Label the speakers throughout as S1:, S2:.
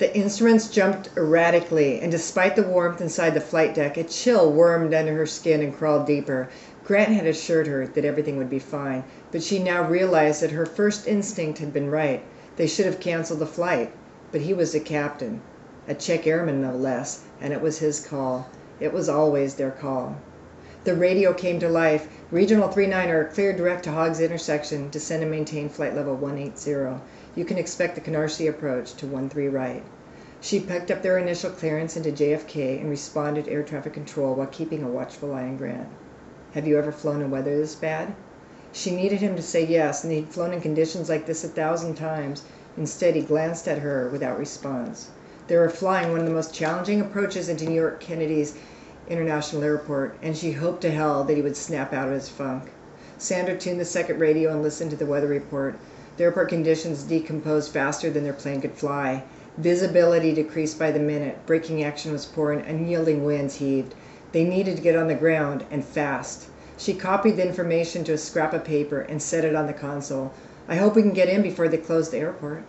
S1: The instruments jumped erratically, and despite the warmth inside the flight deck, a chill wormed under her skin and crawled deeper. Grant had assured her that everything would be fine, but she now realized that her first instinct had been right. They should have canceled the flight. But he was the captain, a Czech airman no less, and it was his call. It was always their call. The radio came to life. Regional 39er, clear direct to Hogs intersection. Descend and maintain flight level 180. You can expect the Canarsie approach to 13 right. She picked up their initial clearance into JFK and responded to air traffic control while keeping a watchful eye on Grant. Have you ever flown in weather this bad? She needed him to say yes, and he'd flown in conditions like this 1,000 times. Instead, he glanced at her without response. They were flying one of the most challenging approaches into New York Kennedy's International Airport, and she hoped to hell that he would snap out of his funk. Sandra tuned the second radio and listened to the weather report. The airport conditions decomposed faster than their plane could fly. Visibility decreased by the minute. Braking action was poor and unyielding winds heaved. They needed to get on the ground, and fast. She copied the information to a scrap of paper and set it on the console. I hope we can get in before they close the airport.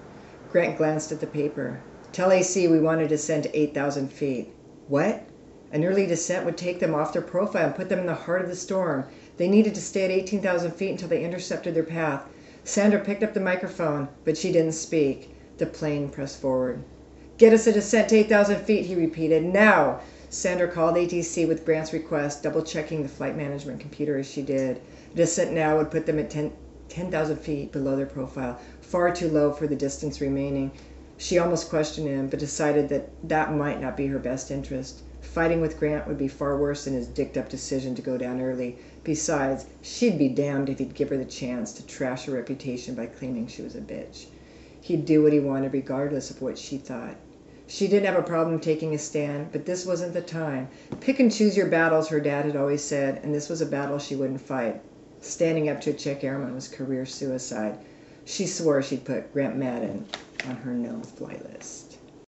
S1: Grant glanced at the paper. Tell AC we want to descend to 8,000 feet. What? An early descent would take them off their profile and put them in the heart of the storm. They needed to stay at 18,000 feet until they intercepted their path. Sandra picked up the microphone, but she didn't speak. The plane pressed forward. Get us a descent to 8,000 feet, he repeated. Now! Sandra called ATC with Grant's request, double-checking the flight management computer as she did. A descent now would put them at 10,000 feet below their profile, far too low for the distance remaining. She almost questioned him, but decided that that might not be her best interest. Fighting with Grant would be far worse than his dicked-up decision to go down early. Besides, she'd be damned if he'd give her the chance to trash her reputation by claiming she was a bitch. He'd do what he wanted regardless of what she thought. She didn't have a problem taking a stand, but this wasn't the time. Pick and choose your battles, her dad had always said, and this was a battle she wouldn't fight. Standing up to a Czech airman was career suicide. She swore she'd put Grant Madden on her no-fly list.